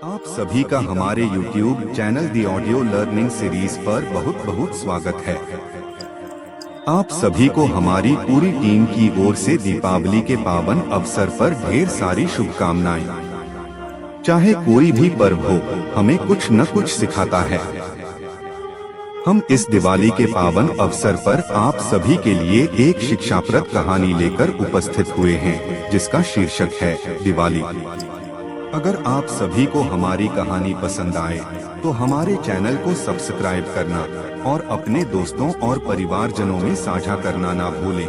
आप सभी का हमारे YouTube channel the audio learning series पर बहुत बहुत स्वागत है। आप सभी को हमारी पूरी टीम की ओर से दीपावली के पावन अवसर पर ढेर सारी शुभकामनाएं। चाहे कोई भी पर्व हो, हमें कुछ न कुछ सिखाता है। हम इस दिवाली के पावन अवसर पर आप सभी के लिए एक शिक्षाप्रद कहानी लेकर उपस्थित हुए हैं, जिसका शीर्षक है दिवाली। अगर आप सभी को हमारी कहानी पसंद आए तो हमारे चैनल को सब्सक्राइब करना और अपने दोस्तों और परिवारजनों में साझा करना ना भूलें।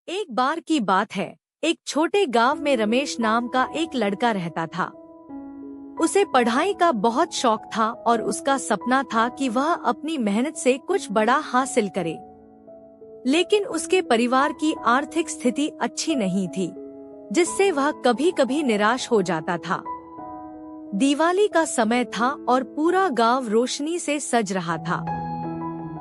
एक बार की बात है, एक छोटे गांव में रमेश नाम का एक लड़का रहता था। उसे पढ़ाई का बहुत शौक था और उसका सपना था कि वह अपनी मेहनत से कुछ बड़ा हासिल करे। लेकिन उसके परिवार की आर्थिक स्थिति अच्छी नहीं थी, जिससे वह कभी कभी निराश हो जाता था। दिवाली का समय था और पूरा गांव रोशनी से सज रहा था।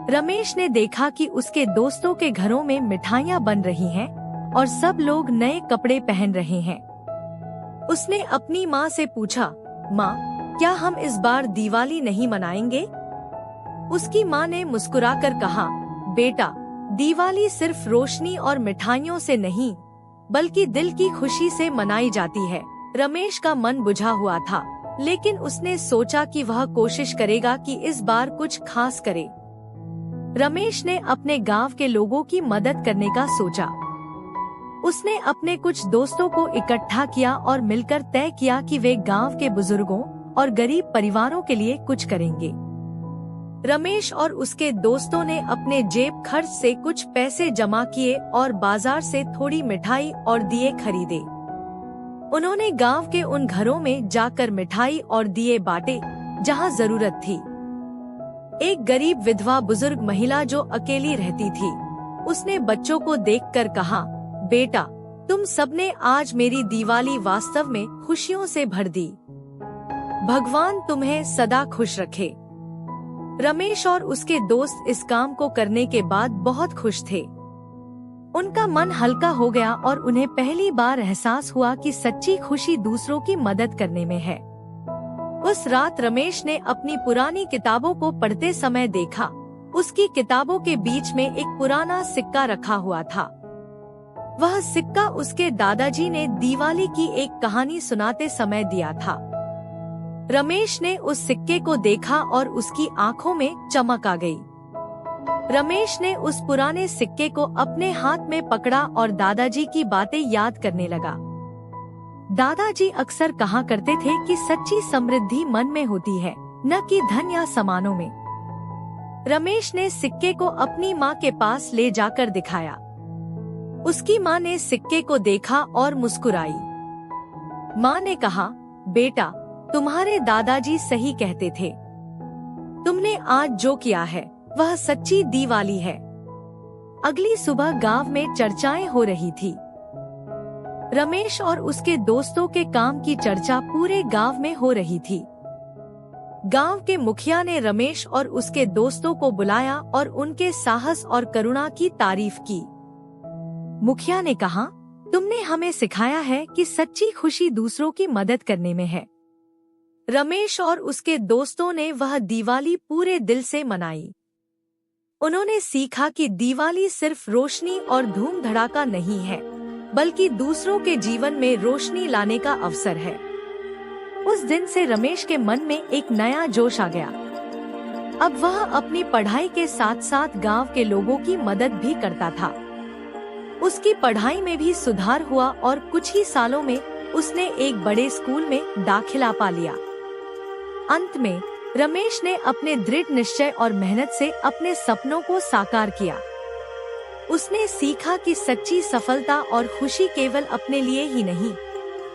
रमेश ने देखा कि उसके दोस्तों के घरों में मिठाइयाँ बन रही हैं और सब लोग नए कपड़े पहन रहे हैं। उसने अपनी माँ से पूछा, माँ, क्या हम इस बार दिवाली नहीं मनाएंगे? उसकी माँ ने मुस्कुराकर कहा, बेटा, दिवाली सिर्फ रोशनी और मिठाइयों से नहीं, बल्कि दिल की खुशी से मनाई जाती है। रमेश का मन बुझा हुआ था, लेकिन उसने सोचा कि वह कोशिश करेगा कि इस बार कुछ खास करे। रमेश ने अपने गांव के लोगों की मदद करने का सोचा। उसने अपने कुछ दोस्तों को इकट्ठा किया और मिलकर तय किया कि वे गांव के बुजुर्गों और गरीब परिवारों के लिए कुछ करेंगे। रमेश और उसके दोस्तों ने अपने जेब खर्च से कुछ पैसे जमा किए और बाजार से थोड़ी मिठाई और दिए खरीदे। उन्होंने गांव के उन घरों में जाकर मिठाई और दिए बांटे जहां जरूरत थी। एक गरीब विधवा बुजुर्ग महिला जो अकेली रहती थी, उसने बच्चों को देखकर कहा, बेटा, तुम सबने आज मेरी दिवाली वास्तव में खुशियों से भर दी। भगवान तुम्हें सदा खुश रखे। रमेश और उसके दोस्त इस काम को करने के बाद बहुत खुश थे। उनका मन हल्का हो गया और उन्हें पहली बार एहसास हुआ कि सच्ची खुशी दूसरों की मदद करने में है। उस रात रमेश ने अपनी पुरानी किताबों को पढ़ते समय देखा, उसकी किताबों के बीच में एक पुराना सिक्का रखा हुआ था। वह सिक्का उसके दादाजी ने दिवाली की एक कहानी सुनाते समय दिया था। रमेश ने उस सिक्के को देखा और उसकी आंखों में चमक आ गई। रमेश ने उस पुराने सिक्के को अपने हाथ में पकड़ा और दादाजी की बातें याद करने लगा। दादाजी अक्सर कहा करते थे कि सच्ची समृद्धि मन में होती है, न कि धन या सामानों में। रमेश ने सिक्के को अपनी माँ के पास ले जाकर दिखाया। उसकी माँ ने सिक्के को देखा और मुस्कुराई। माँ ने कहा, बेटा, तुम्हारे दादाजी सही कहते थे। तुमने आज जो किया है वह सच्ची दिवाली है। अगली सुबह गांव में चर्चाएं हो रही थी। रमेश और उसके दोस्तों के काम की चर्चा पूरे गांव में हो रही थी। गांव के मुखिया ने रमेश और उसके दोस्तों को बुलाया और उनके साहस और करुणा की तारीफ की। मुखिया ने कहा, तुमने हमें सिखाया है कि सच्ची खुशी दूसरों की मदद करने में है। रमेश और उसके दोस्तों ने वह दिवाली पूरे दिल से मनाई। उन्होंने सीखा कि दिवाली सिर्फ रोशनी और धूम धड़ाका नहीं है, बल्कि दूसरों के जीवन में रोशनी लाने का अवसर है। उस दिन से रमेश के मन में एक नया जोश आ गया। अब वह अपनी पढ़ाई के साथ साथ गांव के लोगों की मदद भी करता था। उसकी पढ़ाई में भी सुधार हुआ और कुछ ही सालों में उसने एक बड़े स्कूल में दाखिला पा लिया। अंत में रमेश ने अपने दृढ़ निश्चय और मेहनत से अपने सपनों को साकार किया। उसने सीखा कि सच्ची सफलता और खुशी केवल अपने लिए ही नहीं,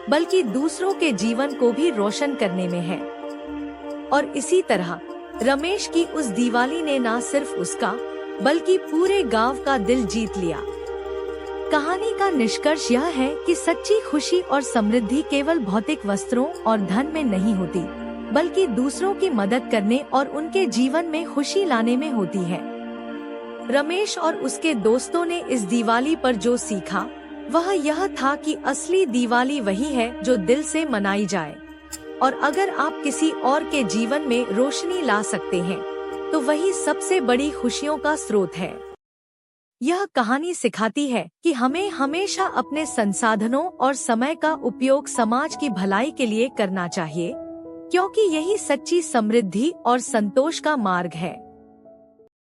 बल्कि दूसरों के जीवन को भी रोशन करने में है। और इसी तरह रमेश की उस दिवाली ने न सिर्फ उसका, बल्कि पूरे गांव का दिल जीत लिया। कहानी का निष्कर्ष यह है कि सच्ची खुशी और समृद्धि केवल भौतिक वस्त्रों और धन में नहीं होती, बल्कि दूसरों की मदद करने और उनके जीवन में खुशी लाने में होती है। रमेश और उसके दोस्तों ने इस दिवाली पर जो सीखा, वह यह था कि असली दिवाली वही है जो दिल से मनाई जाए। और अगर आप किसी और के जीवन में रोशनी ला सकते हैं तो वही सबसे बड़ी खुशियों का स्रोत है। यह कहानी सिखाती है कि हमें हमेशा अपने संसाधनों और समय का उपयोग समाज की भलाई के लिए करना चाहिए, क्योंकि यही सच्ची समृद्धि और संतोष का मार्ग है।